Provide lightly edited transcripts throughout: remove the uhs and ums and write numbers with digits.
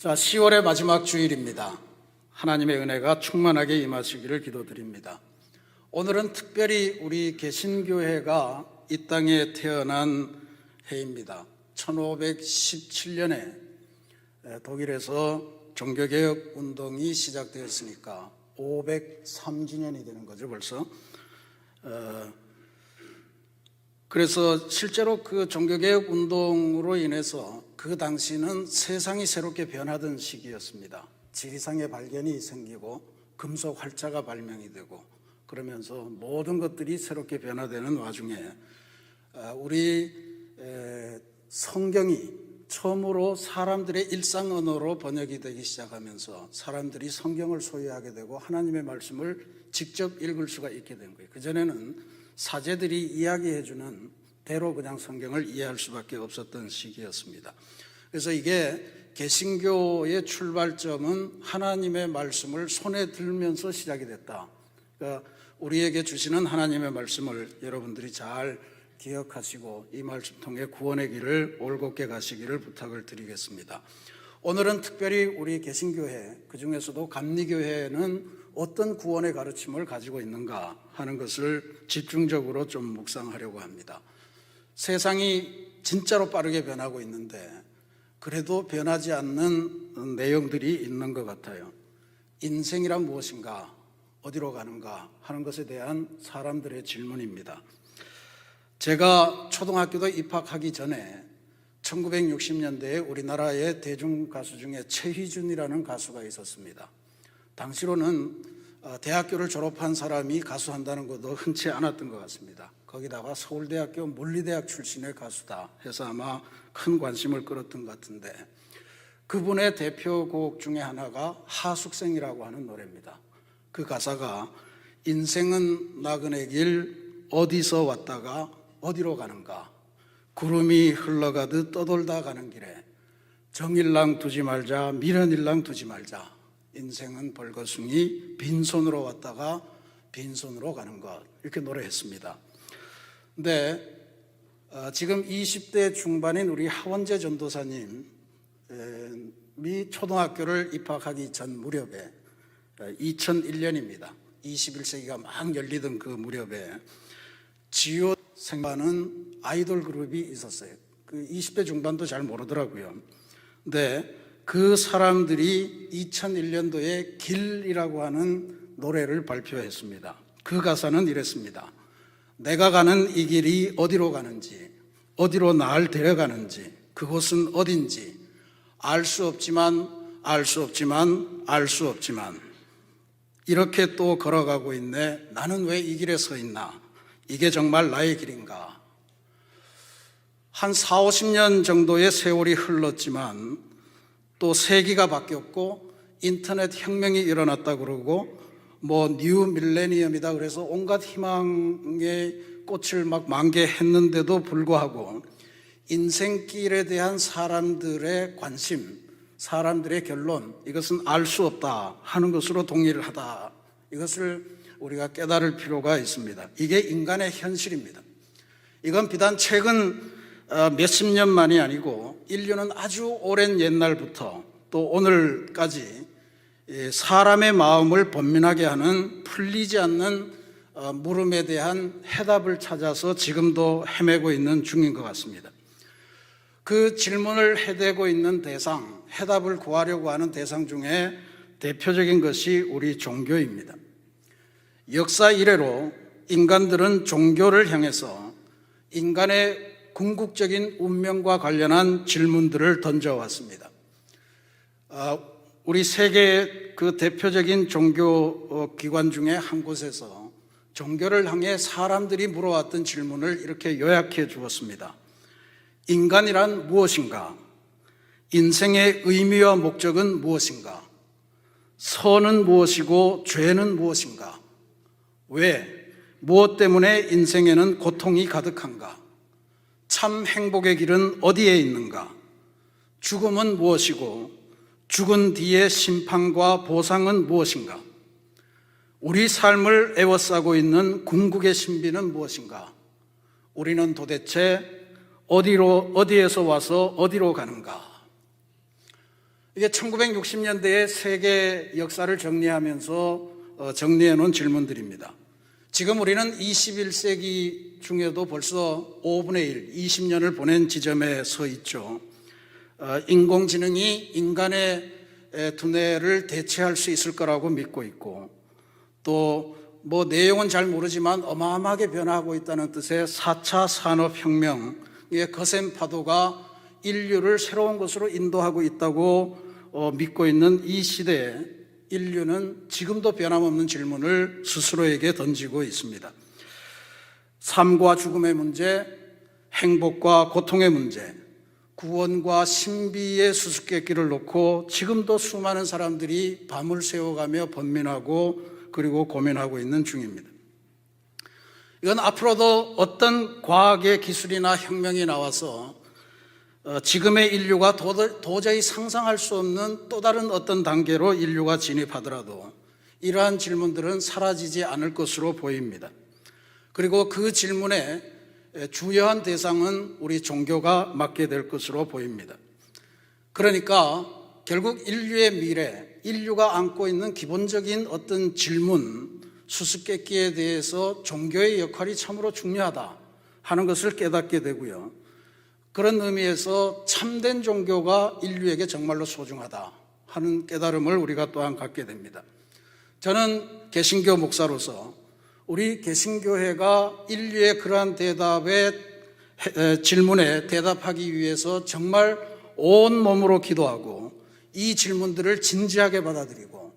자, 10월의 마지막 주일입니다. 하나님의 은혜가 충만하게 임하시기를 기도드립니다. 오늘은 특별히 우리 개신교회가 이 땅에 태어난 해입니다. 1517년에 독일에서 종교개혁 운동이 시작되었으니까 503주년이 되는 거죠, 벌써. 그래서 실제로 그 종교개혁 운동으로 인해서 그 당시는 세상이 새롭게 변하던 시기였습니다. 지리상의 발견이 생기고 금속 활자가 발명이 되고 그러면서 모든 것들이 새롭게 변화되는 와중에 우리 성경이 처음으로 사람들의 일상 언어로 번역이 되기 시작하면서 사람들이 성경을 소유하게 되고 하나님의 말씀을 직접 읽을 수가 있게 된 거예요. 그전에는 사제들이 이야기해주는 대로 그냥 성경을 이해할 수밖에 없었던 시기였습니다. 그래서 이게 개신교의 출발점은 하나님의 말씀을 손에 들면서 시작이 됐다. 그러니까 우리에게 주시는 하나님의 말씀을 여러분들이 잘 기억하시고 이 말씀 통해 구원의 길을 올곧게 가시기를 부탁을 드리겠습니다. 오늘은 특별히 우리 개신교회, 그중에서도 감리교회는 어떤 구원의 가르침을 가지고 있는가 하는 것을 집중적으로 좀 묵상하려고 합니다. 세상이 진짜로 빠르게 변하고 있는데 그래도 변하지 않는 내용들이 있는 것 같아요. 인생이란 무엇인가, 어디로 가는가 하는 것에 대한 사람들의 질문입니다. 제가 초등학교도 입학하기 전에 1960년대에 우리나라의 대중가수 중에 최희준이라는 가수가 있었습니다. 당시로는 대학교를 졸업한 사람이 가수한다는 것도 흔치 않았던 것 같습니다. 거기다가 서울대학교 물리대학 출신의 가수다 해서 아마 큰 관심을 끌었던 것 같은데 그분의 대표곡 중에 하나가 하숙생이라고 하는 노래입니다. 그 가사가 인생은 나그네 길 어디서 왔다가 어디로 가는가, 구름이 흘러가듯 떠돌다 가는 길에 정일랑 두지 말자, 미련일랑 두지 말자, 인생은 벌거숭이 빈손으로 왔다가 빈손으로 가는 것, 이렇게 노래했습니다. 근데 지금 20대 중반인 우리 하원재 전도사님이 초등학교를 입학하기 전 무렵에 2001년입니다. 21세기가 막 열리던 그 무렵에 지오 생하는 아이돌 그룹이 있었어요. 그 20대 중반도 잘 모르더라고요. 근데 그 사람들이 2001년도에 길이라고 하는 노래를 발표했습니다. 그 가사는 이랬습니다. 내가 가는 이 길이 어디로 가는지, 어디로 날 데려가는지, 그곳은 어딘지 알 수 없지만, 알 수 없지만, 알 수 없지만 이렇게 또 걸어가고 있네. 나는 왜 이 길에 서 있나? 이게 정말 나의 길인가? 한 4, 50년 정도의 세월이 흘렀지만 또 세기가 바뀌었고 인터넷 혁명이 일어났다 그러고 뉴 밀레니엄이다 그래서 온갖 희망의 꽃을 막 만개했는데도 불구하고 인생길에 대한 사람들의 관심, 사람들의 결론, 이것은 알 수 없다 하는 것으로 동의를 하다. 이것을 우리가 깨달을 필요가 있습니다. 이게 인간의 현실입니다. 이건 비단 최근 몇십 년만이 아니고 인류는 아주 오랜 옛날부터 또 오늘까지 사람의 마음을 번민하게 하는 풀리지 않는 물음에 대한 해답을 찾아서 지금도 헤매고 있는 중인 것 같습니다. 그 질문을 해대고 있는 대상, 해답을 구하려고 하는 대상 중에 대표적인 것이 우리 종교입니다. 역사 이래로 인간들은 종교를 향해서 인간의 궁극적인 운명과 관련한 질문들을 던져왔습니다. 우리 세계의 그 대표적인 종교 기관 중에 한 곳에서 종교를 향해 사람들이 물어왔던 질문을 이렇게 요약해 주었습니다. 인간이란 무엇인가? 인생의 의미와 목적은 무엇인가? 선은 무엇이고 죄는 무엇인가? 왜? 무엇 때문에 인생에는 고통이 가득한가? 참 행복의 길은 어디에 있는가? 죽음은 무엇이고 죽은 뒤의 심판과 보상은 무엇인가? 우리 삶을 에워싸고 있는 궁극의 신비는 무엇인가? 우리는 도대체 어디에서 와서 어디로 가는가? 이게 1960년대의 세계 역사를 정리하면서 정리해 놓은 질문들입니다. 지금 우리는 21세기 중에도 벌써 5분의 1, 20년을 보낸 지점에 서 있죠. 인공지능이 인간의 두뇌를 대체할 수 있을 거라고 믿고 있고, 또 뭐 내용은 잘 모르지만 어마어마하게 변화하고 있다는 뜻의 4차 산업혁명의 거센 파도가 인류를 새로운 곳으로 인도하고 있다고 믿고 있는 이 시대에 인류는 지금도 변함없는 질문을 스스로에게 던지고 있습니다. 삶과 죽음의 문제, 행복과 고통의 문제, 구원과 신비의 수수께끼를 놓고 지금도 수많은 사람들이 밤을 새워가며 번민하고 그리고 고민하고 있는 중입니다. 이건 앞으로도 어떤 과학의 기술이나 혁명이 나와서 지금의 인류가 도저히 상상할 수 없는 또 다른 어떤 단계로 인류가 진입하더라도 이러한 질문들은 사라지지 않을 것으로 보입니다. 그리고 그 질문의 주요한 대상은 우리 종교가 맡게 될 것으로 보입니다. 그러니까 결국 인류의 미래, 인류가 안고 있는 기본적인 어떤 질문, 수수께끼에 대해서 종교의 역할이 참으로 중요하다 하는 것을 깨닫게 되고요. 그런 의미에서 참된 종교가 인류에게 정말로 소중하다 하는 깨달음을 우리가 또한 갖게 됩니다. 저는 개신교 목사로서 우리 개신교회가 인류의 그러한 질문에 대답하기 위해서 정말 온몸으로 기도하고 이 질문들을 진지하게 받아들이고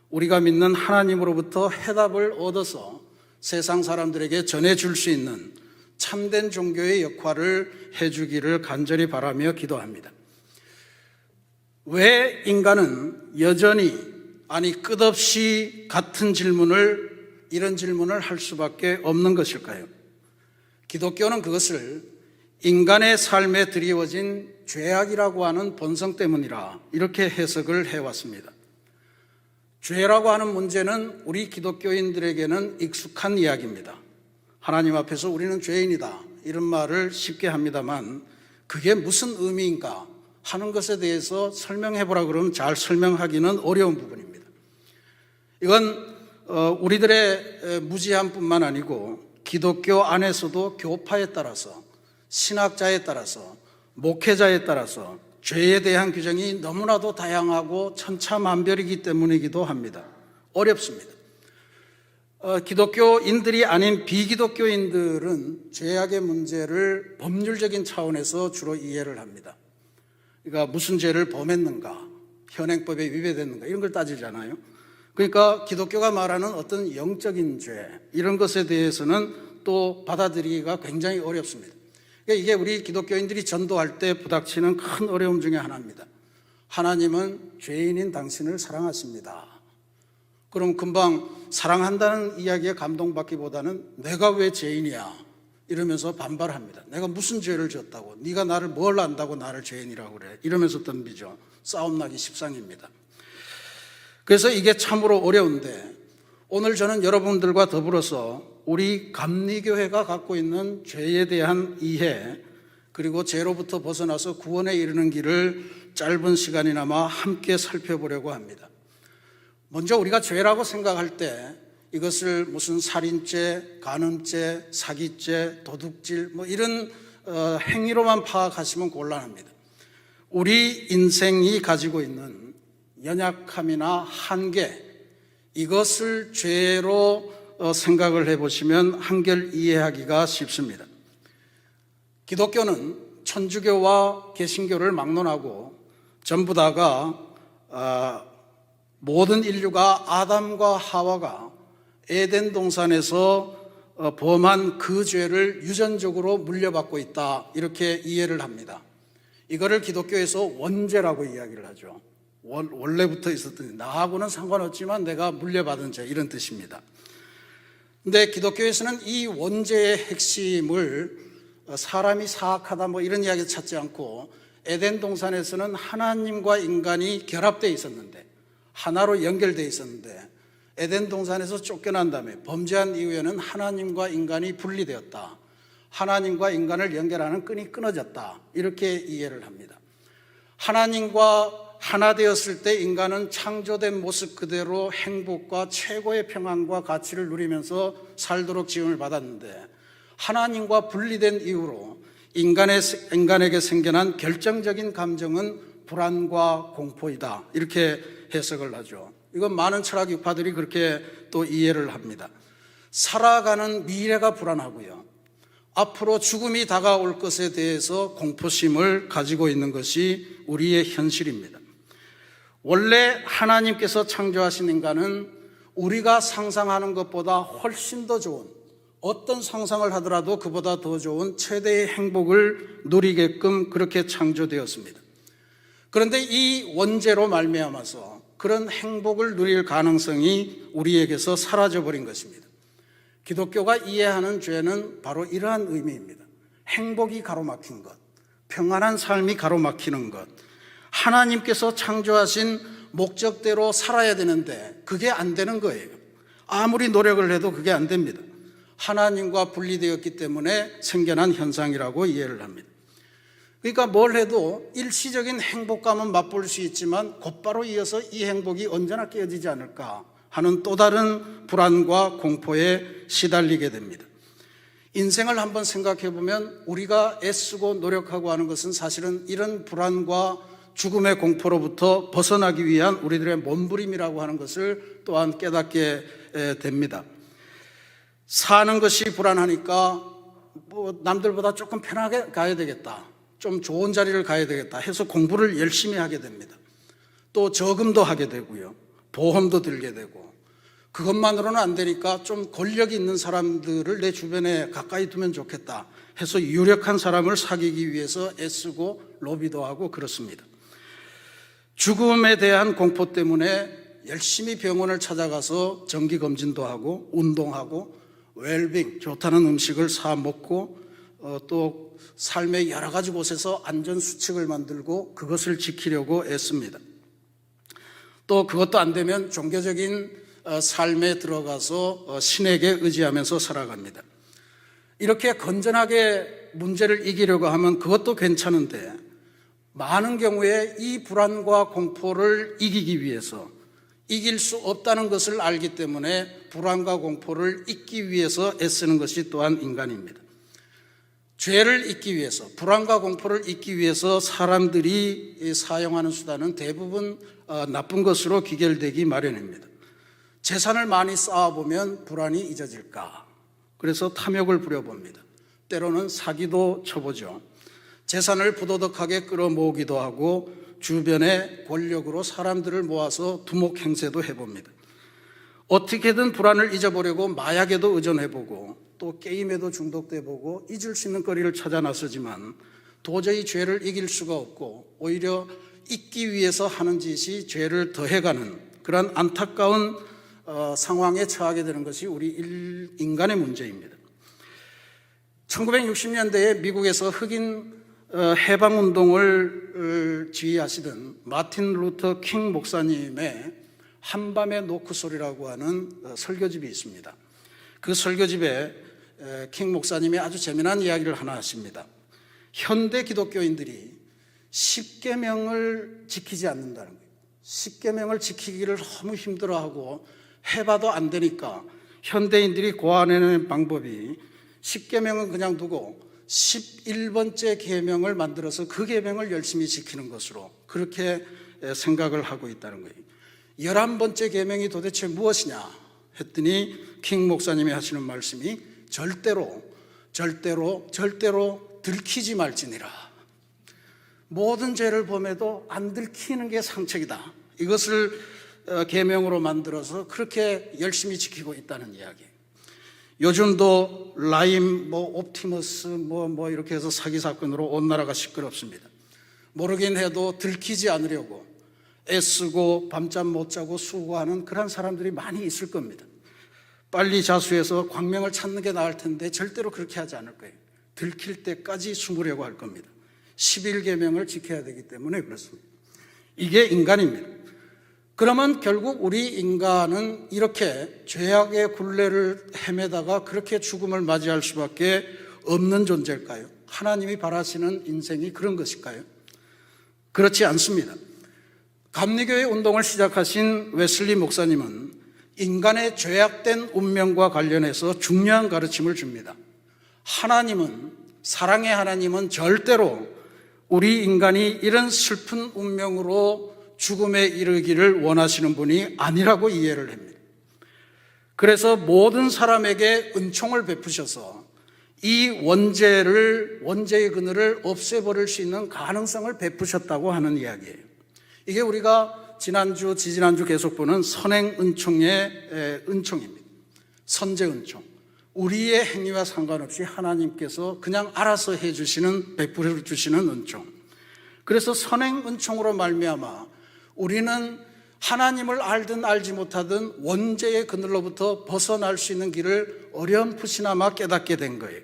우리가 믿는 하나님으로부터 해답을 얻어서 세상 사람들에게 전해줄 수 있는 참된 종교의 역할을 해주기를 간절히 바라며 기도합니다. 왜 인간은 여전히 끝없이 같은 이런 질문을 할 수밖에 없는 것일까요? 기독교는 그것을 인간의 삶에 드리워진 죄악이라고 하는 본성 때문이라 이렇게 해석을 해왔습니다. 죄라고 하는 문제는 우리 기독교인들에게는 익숙한 이야기입니다. 하나님 앞에서 우리는 죄인이다 이런 말을 쉽게 합니다만 그게 무슨 의미인가 하는 것에 대해서 설명해보라 그러면 잘 설명하기는 어려운 부분입니다. 이건 우리들의 무지함뿐만 아니고 기독교 안에서도 교파에 따라서 신학자에 따라서 목회자에 따라서 죄에 대한 규정이 너무나도 다양하고 천차만별이기 때문이기도 합니다. 어렵습니다. 기독교인들이 아닌 비기독교인들은 죄악의 문제를 법률적인 차원에서 주로 이해를 합니다. 그러니까 무슨 죄를 범했는가, 현행법에 위배됐는가 이런 걸 따지잖아요. 그러니까 기독교가 말하는 어떤 영적인 죄 이런 것에 대해서는 또 받아들이기가 굉장히 어렵습니다. 그러니까 이게 우리 기독교인들이 전도할 때 부닥치는 큰 어려움 중에 하나입니다. 하나님은 죄인인 당신을 사랑하십니다. 그럼 금방 사랑한다는 이야기에 감동받기보다는 내가 왜 죄인이야 이러면서 반발합니다. 내가 무슨 죄를 졌다고, 네가 나를 뭘 안다고 나를 죄인이라고 그래 이러면서 덤비죠. 싸움 나기 십상입니다. 그래서 이게 참으로 어려운데 오늘 저는 여러분들과 더불어서 우리 감리교회가 갖고 있는 죄에 대한 이해 그리고 죄로부터 벗어나서 구원에 이르는 길을 짧은 시간이나마 함께 살펴보려고 합니다. 먼저 우리가 죄라고 생각할 때 이것을 무슨 살인죄, 간음죄, 사기죄, 도둑질 이런 행위로만 파악하시면 곤란합니다. 우리 인생이 가지고 있는 연약함이나 한계 이것을 죄로 생각을 해보시면 한결 이해하기가 쉽습니다. 기독교는 천주교와 개신교를 막론하고 전부 다가 모든 인류가 아담과 하와가 에덴 동산에서 범한 그 죄를 유전적으로 물려받고 있다 이렇게 이해를 합니다. 이거를 기독교에서 원죄라고 이야기를 하죠. 원래부터 있었던 나하고는 상관없지만 내가 물려받은 죄 이런 뜻입니다. 근데 기독교에서는 이 원죄의 핵심을 사람이 사악하다 이런 이야기 찾지 않고 에덴 동산에서는 하나님과 인간이 결합되어 있었는데 하나로 연결되어 있었는데 에덴 동산에서 쫓겨난 다음에 범죄한 이후에는 하나님과 인간이 분리되었다. 하나님과 인간을 연결하는 끈이 끊어졌다. 이렇게 이해를 합니다. 하나님과 하나 되었을 때 인간은 창조된 모습 그대로 행복과 최고의 평안과 가치를 누리면서 살도록 지음을 받았는데, 하나님과 분리된 이후로 인간에게 생겨난 결정적인 감정은 불안과 공포이다, 이렇게 해석을 하죠. 이건 많은 철학 유파들이 그렇게 또 이해를 합니다. 살아가는 미래가 불안하고요, 앞으로 죽음이 다가올 것에 대해서 공포심을 가지고 있는 것이 우리의 현실입니다. 원래 하나님께서 창조하신 인간은 우리가 상상하는 것보다 훨씬 더 좋은, 어떤 상상을 하더라도 그보다 더 좋은 최대의 행복을 누리게끔 그렇게 창조되었습니다. 그런데 이 원죄로 말미암아서 그런 행복을 누릴 가능성이 우리에게서 사라져버린 것입니다. 기독교가 이해하는 죄는 바로 이러한 의미입니다. 행복이 가로막힌 것, 평안한 삶이 가로막히는 것, 하나님께서 창조하신 목적대로 살아야 되는데 그게 안 되는 거예요. 아무리 노력을 해도 그게 안 됩니다. 하나님과 분리되었기 때문에 생겨난 현상이라고 이해를 합니다. 그러니까 뭘 해도 일시적인 행복감은 맛볼 수 있지만 곧바로 이어서 이 행복이 언제나 깨어지지 않을까 하는 또 다른 불안과 공포에 시달리게 됩니다. 인생을 한번 생각해 보면 우리가 애쓰고 노력하고 하는 것은 사실은 이런 불안과 죽음의 공포로부터 벗어나기 위한 우리들의 몸부림이라고 하는 것을 또한 깨닫게 됩니다. 사는 것이 불안하니까 남들보다 조금 편하게 가야 되겠다, 좀 좋은 자리를 가야 되겠다 해서 공부를 열심히 하게 됩니다. 또 저금도 하게 되고요, 보험도 들게 되고, 그것만으로는 안 되니까 좀 권력이 있는 사람들을 내 주변에 가까이 두면 좋겠다 해서 유력한 사람을 사귀기 위해서 애쓰고 로비도 하고 그렇습니다. 죽음에 대한 공포 때문에 열심히 병원을 찾아가서 정기검진도 하고 운동하고 웰빙, 좋다는 음식을 사 먹고 또 삶의 여러 가지 곳에서 안전수칙을 만들고 그것을 지키려고 애씁니다. 또 그것도 안 되면 종교적인 삶에 들어가서 신에게 의지하면서 살아갑니다. 이렇게 건전하게 문제를 이기려고 하면 그것도 괜찮은데, 많은 경우에 이 불안과 공포를 이기기 위해서, 이길 수 없다는 것을 알기 때문에 불안과 공포를 잊기 위해서 애쓰는 것이 또한 인간입니다. 죄를 잊기 위해서, 불안과 공포를 잊기 위해서 사람들이 사용하는 수단은 대부분 나쁜 것으로 귀결되기 마련입니다. 재산을 많이 쌓아보면 불안이 잊어질까? 그래서 탐욕을 부려봅니다. 때로는 사기도 쳐보죠. 재산을 부도덕하게 끌어모으기도 하고 주변의 권력으로 사람들을 모아서 두목 행세도 해봅니다. 어떻게든 불안을 잊어보려고 마약에도 의존해보고 또 게임에도 중독돼보고 잊을 수 있는 거리를 찾아 나서지만 도저히 죄를 이길 수가 없고 오히려 잊기 위해서 하는 짓이 죄를 더해가는 그런 안타까운 상황에 처하게 되는 것이 우리 인간의 문제입니다. 1960년대에 미국에서 흑인 해방운동을 지휘하시던 마틴 루터 킹 목사님의 한밤의 노크 소리라고 하는 설교집이 있습니다. 그 설교집에 킹 목사님이 아주 재미난 이야기를 하나 하십니다. 현대 기독교인들이 10계명을 지키지 않는다는 거예요. 10계명을 지키기를 너무 힘들어하고 해봐도 안 되니까 현대인들이 고안해낸 방법이 10계명은 그냥 두고 11번째 계명을 만들어서 그 계명을 열심히 지키는 것으로 그렇게 생각을 하고 있다는 거예요. 11번째 계명이 도대체 무엇이냐 했더니 킹 목사님이 하시는 말씀이 절대로 들키지 말지니라. 모든 죄를 범해도 안 들키는 게 상책이다. 이것을 계명으로 만들어서 그렇게 열심히 지키고 있다는 이야기예요. 요즘도 라임, 옵티머스, 이렇게 해서 사기 사건으로 온 나라가 시끄럽습니다. 모르긴 해도 들키지 않으려고 애쓰고 밤잠 못 자고 수고하는 그런 사람들이 많이 있을 겁니다. 빨리 자수해서 광명을 찾는 게 나을 텐데 절대로 그렇게 하지 않을 거예요. 들킬 때까지 숨으려고 할 겁니다. 11계명을 지켜야 되기 때문에 그렇습니다. 이게 인간입니다. 그러면 결국 우리 인간은 이렇게 죄악의 굴레를 헤매다가 그렇게 죽음을 맞이할 수밖에 없는 존재일까요? 하나님이 바라시는 인생이 그런 것일까요? 그렇지 않습니다. 감리교회 운동을 시작하신 웨슬리 목사님은 인간의 죄악된 운명과 관련해서 중요한 가르침을 줍니다. 사랑의 하나님은 절대로 우리 인간이 이런 슬픈 운명으로 죽음에 이르기를 원하시는 분이 아니라고 이해를 합니다. 그래서 모든 사람에게 은총을 베푸셔서 이 원죄의 그늘을 없애버릴 수 있는 가능성을 베푸셨다고 하는 이야기예요. 이게 우리가 지지난주 계속 보는 선행은총의 은총입니다. 선제은총. 우리의 행위와 상관없이 하나님께서 그냥 알아서 베풀어 주시는 은총. 그래서 선행은총으로 말미암아 우리는 하나님을 알든 알지 못하든 원죄의 그늘로부터 벗어날 수 있는 길을 어렴풋이나마 깨닫게 된 거예요.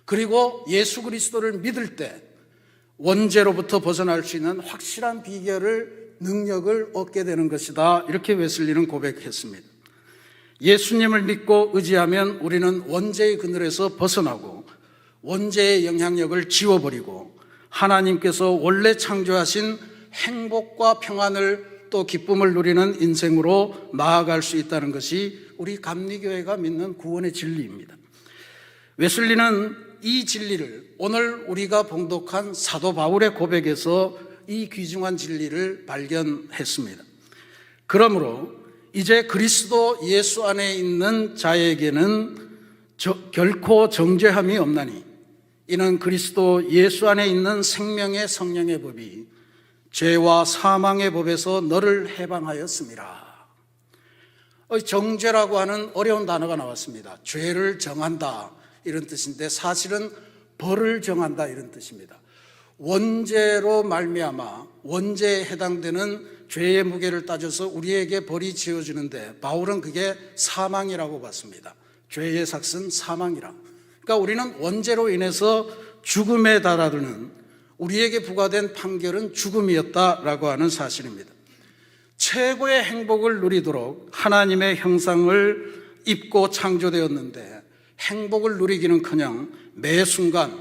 그리고 예수 그리스도를 믿을 때 원죄로부터 벗어날 수 있는 확실한 능력을 얻게 되는 것이다. 이렇게 웨슬리는 고백했습니다. 예수님을 믿고 의지하면 우리는 원죄의 그늘에서 벗어나고 원죄의 영향력을 지워버리고 하나님께서 원래 창조하신 행복과 평안을 또 기쁨을 누리는 인생으로 나아갈 수 있다는 것이 우리 감리교회가 믿는 구원의 진리입니다. 웨슬리는 이 진리를 오늘 우리가 봉독한 사도 바울의 고백에서 이 귀중한 진리를 발견했습니다. 그러므로 이제 그리스도 예수 안에 있는 자에게는 결코 정죄함이 없나니 이는 그리스도 예수 안에 있는 생명의 성령의 법이 죄와 사망의 법에서 너를 해방하였습니다. 정죄라고 하는 어려운 단어가 나왔습니다. 죄를 정한다 이런 뜻인데 사실은 벌을 정한다 이런 뜻입니다. 원죄로 말미암아 원죄에 해당되는 죄의 무게를 따져서 우리에게 벌이 지어지는데 바울은 그게 사망이라고 봤습니다. 죄의 삭은 사망이라. 그러니까 우리는 원죄로 인해서 죽음에 달하는 우리에게 부과된 판결은 죽음이었다라고 하는 사실입니다. 최고의 행복을 누리도록 하나님의 형상을 입고 창조되었는데 행복을 누리기는커녕 매 순간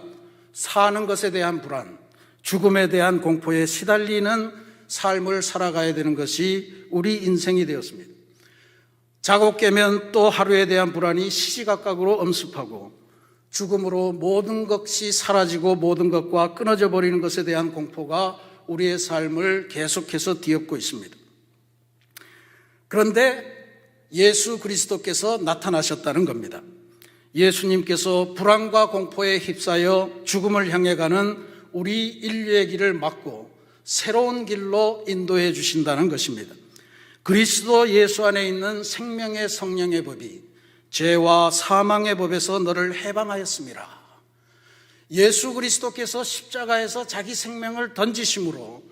사는 것에 대한 불안, 죽음에 대한 공포에 시달리는 삶을 살아가야 되는 것이 우리 인생이 되었습니다. 자고 깨면 또 하루에 대한 불안이 시시각각으로 엄습하고 죽음으로 모든 것이 사라지고 모든 것과 끊어져 버리는 것에 대한 공포가 우리의 삶을 계속해서 뒤엎고 있습니다. 그런데 예수 그리스도께서 나타나셨다는 겁니다. 예수님께서 불안과 공포에 휩싸여 죽음을 향해 가는 우리 인류의 길을 막고 새로운 길로 인도해 주신다는 것입니다. 그리스도 예수 안에 있는 생명의 성령의 법이 죄와 사망의 법에서 너를 해방하였습니다. 예수 그리스도께서 십자가에서 자기 생명을 던지심으로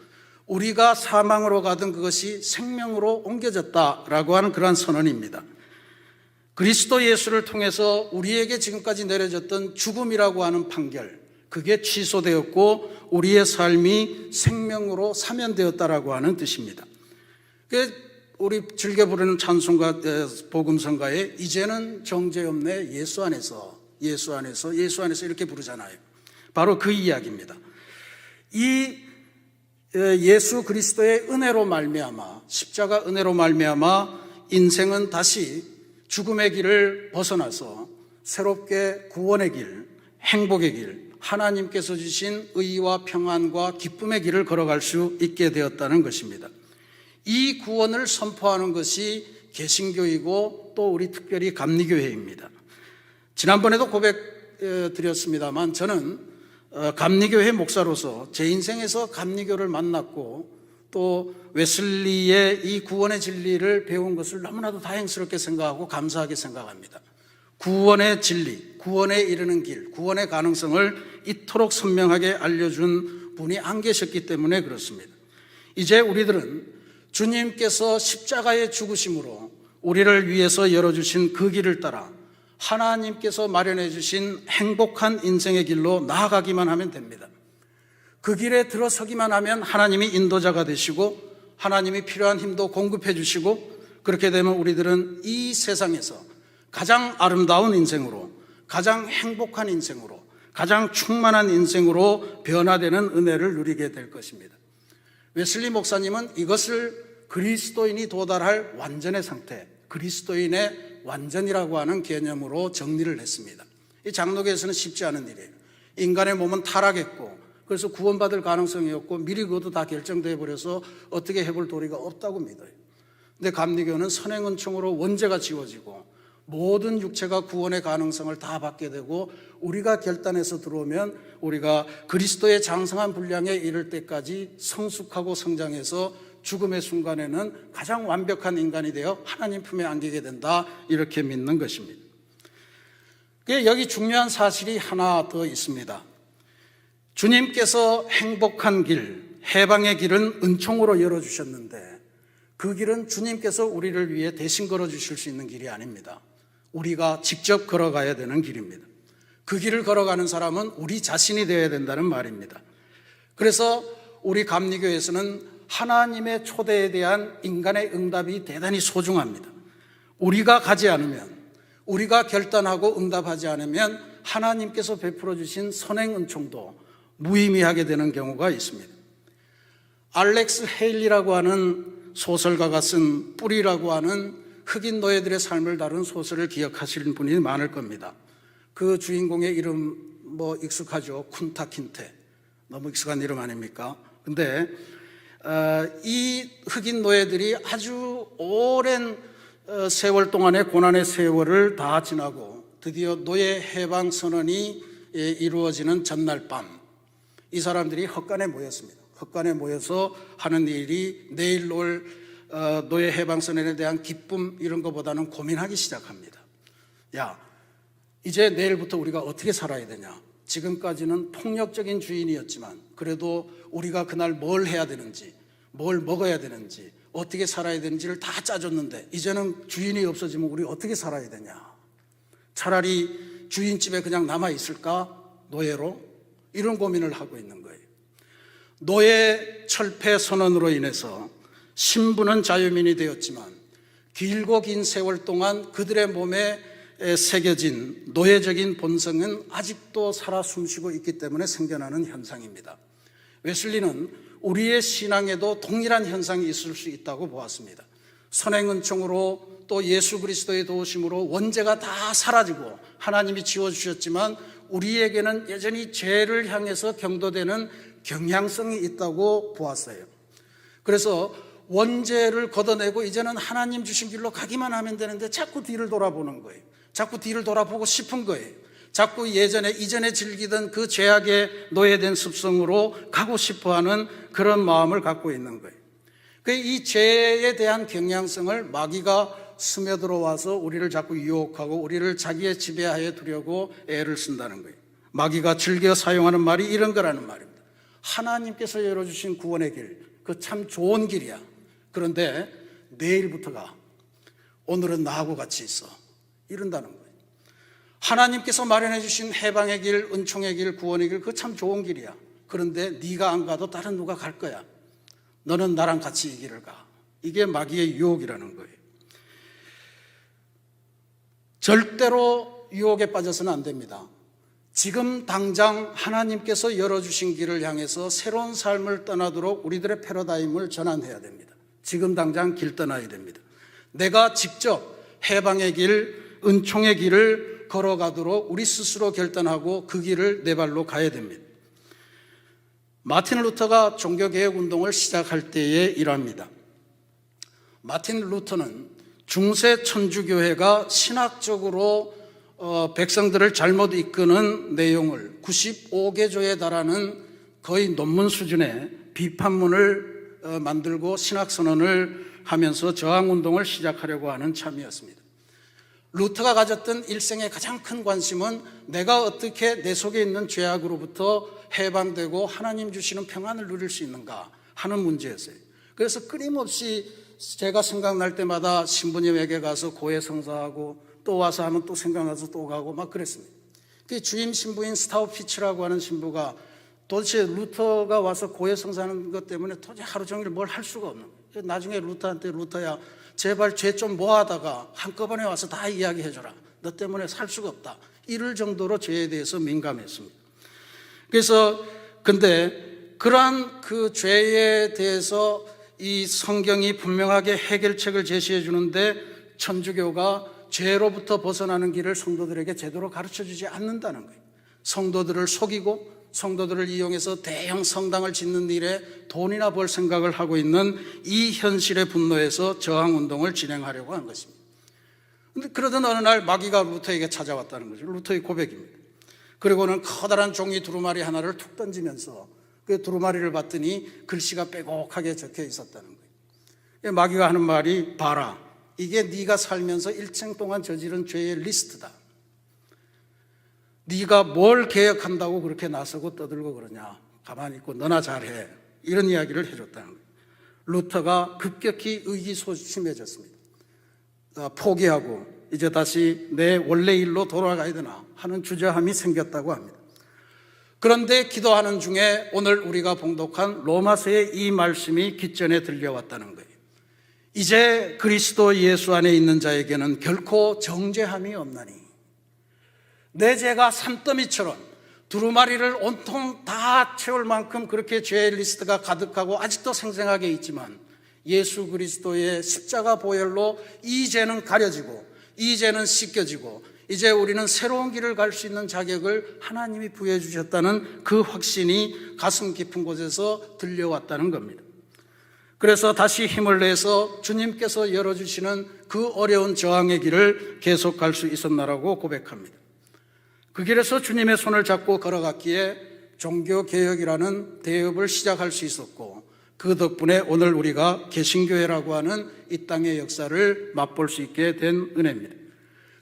우리가 사망으로 가던 그것이 생명으로 옮겨졌다라고 하는 그러한 선언입니다. 그리스도 예수를 통해서 우리에게 지금까지 내려졌던 죽음이라고 하는 판결, 그게 취소되었고 우리의 삶이 생명으로 사면되었다라고 하는 뜻입니다. 우리 즐겨 부르는 찬송가 복음성가에 이제는 정죄 없네 예수 안에서 이렇게 부르잖아요. 바로 그 이야기입니다. 이 예수 그리스도의 은혜로 말미암아 십자가 은혜로 말미암아 인생은 다시 죽음의 길을 벗어나서 새롭게 구원의 길, 행복의 길, 하나님께서 주신 의와 평안과 기쁨의 길을 걸어갈 수 있게 되었다는 것입니다. 이 구원을 선포하는 것이 개신교이고 또 우리 특별히 감리교회입니다. 지난번에도 고백드렸습니다만 저는 감리교회 목사로서 제 인생에서 감리교를 만났고 또 웨슬리의 이 구원의 진리를 배운 것을 너무나도 다행스럽게 생각하고 감사하게 생각합니다. 구원의 진리, 구원에 이르는 길, 구원의 가능성을 이토록 선명하게 알려준 분이 안 계셨기 때문에 그렇습니다. 이제 우리들은 주님께서 십자가의 죽으심으로 우리를 위해서 열어주신 그 길을 따라 하나님께서 마련해 주신 행복한 인생의 길로 나아가기만 하면 됩니다. 그 길에 들어서기만 하면 하나님이 인도자가 되시고 하나님이 필요한 힘도 공급해 주시고 그렇게 되면 우리들은 이 세상에서 가장 아름다운 인생으로, 가장 행복한 인생으로, 가장 충만한 인생으로 변화되는 은혜를 누리게 될 것입니다. 웨슬리 목사님은 이것을 그리스도인이 도달할 완전의 상태, 그리스도인의 완전이라고 하는 개념으로 정리를 했습니다. 이 장로교에서는 쉽지 않은 일이에요. 인간의 몸은 타락했고 그래서 구원받을 가능성이 없고 미리 그것도 다 결정돼 버려서 어떻게 해볼 도리가 없다고 믿어요. 근데 감리교는 선행은총으로 원죄가 지워지고 모든 육체가 구원의 가능성을 다 받게 되고 우리가 결단해서 들어오면 우리가 그리스도의 장성한 분량에 이를 때까지 성숙하고 성장해서 죽음의 순간에는 가장 완벽한 인간이 되어 하나님 품에 안기게 된다, 이렇게 믿는 것입니다. 여기 중요한 사실이 하나 더 있습니다. 주님께서 행복한 길, 해방의 길은 은총으로 열어주셨는데 그 길은 주님께서 우리를 위해 대신 걸어주실 수 있는 길이 아닙니다. 우리가 직접 걸어가야 되는 길입니다. 그 길을 걸어가는 사람은 우리 자신이 되어야 된다는 말입니다. 그래서 우리 감리교에서는 하나님의 초대에 대한 인간의 응답이 대단히 소중합니다. 우리가 가지 않으면, 우리가 결단하고 응답하지 않으면 하나님께서 베풀어 주신 선행 은총도 무의미하게 되는 경우가 있습니다. 알렉스 헤일리라고 하는 소설가가 쓴 뿌리라고 하는 흑인 노예들의 삶을 다룬 소설을 기억하시는 분이 많을 겁니다. 그 주인공의 이름 익숙하죠? 쿤타 킨테. 너무 익숙한 이름 아닙니까? 근데 이 흑인 노예들이 아주 오랜 세월 동안의 고난의 세월을 다 지나고 드디어 노예 해방 선언이 이루어지는 전날 밤, 이 사람들이 헛간에 모였습니다. 헛간에 모여서 하는 일이 내일 올 노예 해방 선언에 대한 기쁨 이런 것보다는 고민하기 시작합니다. 야, 이제 내일부터 우리가 어떻게 살아야 되냐? 지금까지는 폭력적인 주인이었지만 그래도 우리가 그날 뭘 해야 되는지, 뭘 먹어야 되는지, 어떻게 살아야 되는지를 다 짜줬는데 이제는 주인이 없어지면 우리 어떻게 살아야 되냐? 차라리 주인집에 그냥 남아있을까? 노예로? 이런 고민을 하고 있는 거예요. 노예 철폐 선언으로 인해서 신부는 자유민이 되었지만 길고 긴 세월 동안 그들의 몸에 새겨진 노예적인 본성은 아직도 살아 숨쉬고 있기 때문에 생겨나는 현상입니다. 웨슬리는 우리의 신앙에도 동일한 현상이 있을 수 있다고 보았습니다. 선행은총으로 또 예수 그리스도의 도우심으로 원죄가 다 사라지고 하나님이 지워주셨지만 우리에게는 여전히 죄를 향해서 경도되는 경향성이 있다고 보았어요. 그래서 원죄를 걷어내고 이제는 하나님 주신 길로 가기만 하면 되는데 자꾸 뒤를 돌아보는 거예요. 자꾸 뒤를 돌아보고 싶은 거예요. 자꾸 이전에 즐기던 그 죄악에 노예된 습성으로 가고 싶어하는 그런 마음을 갖고 있는 거예요. 이 죄에 대한 경향성을 마귀가 스며들어와서 우리를 자꾸 유혹하고 우리를 자기의 지배하에 두려고 애를 쓴다는 거예요. 마귀가 즐겨 사용하는 말이 이런 거라는 말입니다. 하나님께서 열어주신 구원의 길, 그 참 좋은 길이야. 그런데 내일부터가 오늘은 나하고 같이 있어. 이런다는 거예요. 하나님께서 마련해 주신 해방의 길, 은총의 길, 구원의 길, 그 참 좋은 길이야. 그런데 네가 안 가도 다른 누가 갈 거야. 너는 나랑 같이 이 길을 가. 이게 마귀의 유혹이라는 거예요. 절대로 유혹에 빠져서는 안 됩니다. 지금 당장 하나님께서 열어주신 길을 향해서 새로운 삶을 떠나도록 우리들의 패러다임을 전환해야 됩니다. 지금 당장 길 떠나야 됩니다. 내가 직접 해방의 길, 은총의 길을 걸어가도록 우리 스스로 결단하고 그 길을 내 발로 가야 됩니다. 마틴 루터가 종교개혁운동을 시작할 때에 이러합니다. 마틴 루터는 중세 천주교회가 신학적으로 백성들을 잘못 이끄는 내용을 95개조에 달하는 거의 논문 수준의 비판문을 만들고 신학선언을 하면서 저항운동을 시작하려고 하는 참이었습니다. 루터가 가졌던 일생의 가장 큰 관심은 내가 어떻게 내 속에 있는 죄악으로부터 해방되고 하나님 주시는 평안을 누릴 수 있는가 하는 문제였어요. 그래서 끊임없이 제가 생각날 때마다 신부님에게 가서 고해 성사하고 또 와서 하면 또 생각나서 또 가고 막 그랬습니다. 그 주임 신부인 스타우피츠라고 하는 신부가 도대체 루터가 와서 고해 성사하는 것 때문에 도저히 하루 종일 뭘 할 수가 없는 거예요. 나중에 루터한테 루터야 제발 죄 좀 모아다가 한꺼번에 와서 다 이야기해줘라. 너 때문에 살 수가 없다. 이럴 정도로 죄에 대해서 민감했습니다. 그래서 근데 그러한 그 죄에 대해서 이 성경이 분명하게 해결책을 제시해 주는데 천주교가 죄로부터 벗어나는 길을 성도들에게 제대로 가르쳐 주지 않는다는 거예요. 성도들을 속이고 성도들을 이용해서 대형 성당을 짓는 일에 돈이나 벌 생각을 하고 있는 이 현실에 분노해서 저항운동을 진행하려고 한 것입니다. 그런데 그러던 어느 날 마귀가 루터에게 찾아왔다는 거죠. 루터의 고백입니다. 그리고는 커다란 종이 두루마리 하나를 툭 던지면서 그 두루마리를 봤더니 글씨가 빼곡하게 적혀 있었다는 거예요. 마귀가 하는 말이, 봐라, 이게 네가 살면서 일생 동안 저지른 죄의 리스트다. 네가 뭘 개혁한다고 그렇게 나서고 떠들고 그러냐. 가만히 있고 너나 잘해. 이런 이야기를 해줬다는 거예요. 루터가 급격히 의기소침해졌습니다. 포기하고 이제 다시 내 원래 일로 돌아가야 되나 하는 주저함이 생겼다고 합니다. 그런데 기도하는 중에 오늘 우리가 봉독한 로마서의 이 말씀이 귓전에 들려왔다는 거예요. 이제 그리스도 예수 안에 있는 자에게는 결코 정죄함이 없나니, 내 죄가 산더미처럼 두루마리를 온통 다 채울 만큼 그렇게 죄의 리스트가 가득하고 아직도 생생하게 있지만 예수 그리스도의 십자가 보혈로 이 죄는 가려지고 이 죄는 씻겨지고 이제 우리는 새로운 길을 갈 수 있는 자격을 하나님이 부여해 주셨다는 그 확신이 가슴 깊은 곳에서 들려왔다는 겁니다. 그래서 다시 힘을 내서 주님께서 열어주시는 그 어려운 저항의 길을 계속 갈 수 있었나라고 고백합니다. 그 길에서 주님의 손을 잡고 걸어갔기에 종교개혁이라는 대업을 시작할 수 있었고, 그 덕분에 오늘 우리가 개신교회라고 하는 이 땅의 역사를 맛볼 수 있게 된 은혜입니다.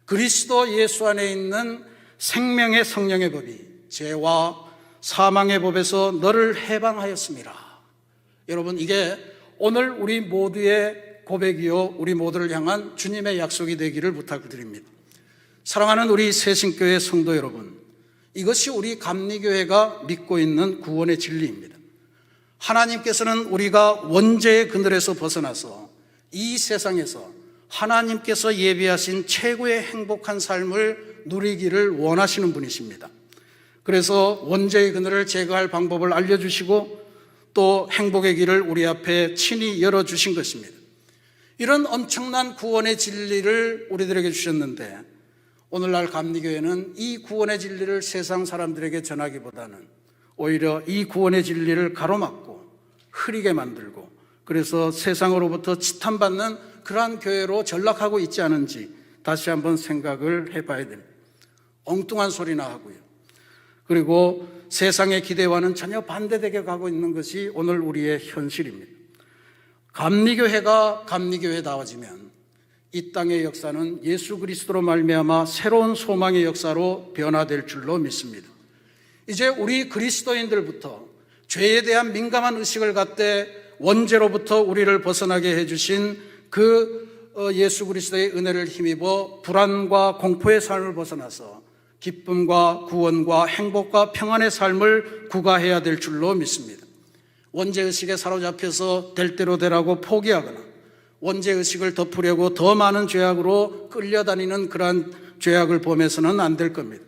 그리스도 예수 안에 있는 생명의 성령의 법이 죄와 사망의 법에서 너를 해방하였습니다. 여러분, 이게 오늘 우리 모두의 고백이요, 우리 모두를 향한 주님의 약속이 되기를 부탁드립니다. 사랑하는 우리 새신교회 성도 여러분, 이것이 우리 감리교회가 믿고 있는 구원의 진리입니다. 하나님께서는 우리가 원죄의 그늘에서 벗어나서 이 세상에서 하나님께서 예비하신 최고의 행복한 삶을 누리기를 원하시는 분이십니다. 그래서 원죄의 그늘을 제거할 방법을 알려주시고 또 행복의 길을 우리 앞에 친히 열어주신 것입니다. 이런 엄청난 구원의 진리를 우리들에게 주셨는데, 오늘날 감리교회는 이 구원의 진리를 세상 사람들에게 전하기보다는 오히려 이 구원의 진리를 가로막고 흐리게 만들고, 그래서 세상으로부터 지탄받는 그러한 교회로 전락하고 있지 않은지 다시 한번 생각을 해봐야 됩니다. 엉뚱한 소리나 하고요. 그리고 세상의 기대와는 전혀 반대되게 가고 있는 것이 오늘 우리의 현실입니다. 감리교회가 감리교회다워지면 이 땅의 역사는 예수 그리스도로 말미암아 새로운 소망의 역사로 변화될 줄로 믿습니다. 이제 우리 그리스도인들부터 죄에 대한 민감한 의식을 갖되 원죄로부터 우리를 벗어나게 해주신 그 예수 그리스도의 은혜를 힘입어 불안과 공포의 삶을 벗어나서 기쁨과 구원과 행복과 평안의 삶을 구가해야 될 줄로 믿습니다. 원죄의식에 사로잡혀서 될 대로 되라고 포기하거나 원죄의식을 덮으려고 더 많은 죄악으로 끌려다니는 그러한 죄악을 범해서는 안 될 겁니다.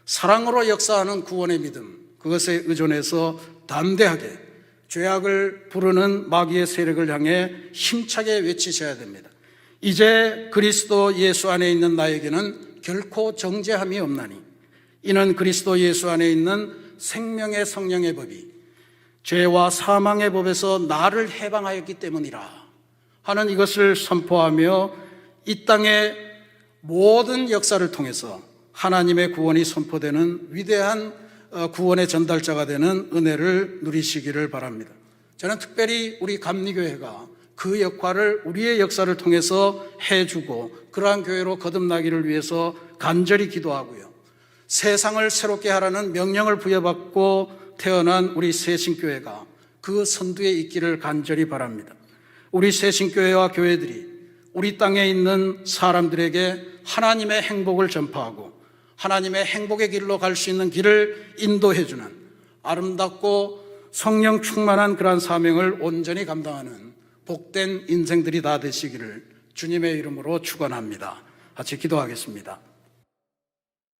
사랑으로 역사하는 구원의 믿음, 그것에 의존해서 담대하게 죄악을 부르는 마귀의 세력을 향해 힘차게 외치셔야 됩니다. 이제 그리스도 예수 안에 있는 나에게는 결코 정죄함이 없나니, 이는 그리스도 예수 안에 있는 생명의 성령의 법이 죄와 사망의 법에서 나를 해방하였기 때문이라 하는 이것을 선포하며 이 땅의 모든 역사를 통해서 하나님의 구원이 선포되는 위대한 구원의 전달자가 되는 은혜를 누리시기를 바랍니다. 저는 특별히 우리 감리교회가 그 역할을 우리의 역사를 통해서 해주고 그러한 교회로 거듭나기를 위해서 간절히 기도하고요, 세상을 새롭게 하라는 명령을 부여받고 태어난 우리 새신교회가 그 선두에 있기를 간절히 바랍니다. 우리 새신교회와 교회들이 우리 땅에 있는 사람들에게 하나님의 행복을 전파하고 하나님의 행복의 길로 갈 수 있는 길을 인도해주는 아름답고 성령 충만한 그러한 사명을 온전히 감당하는 복된 인생들이 다 되시기를 주님의 이름으로 축원합니다. 같이 기도하겠습니다.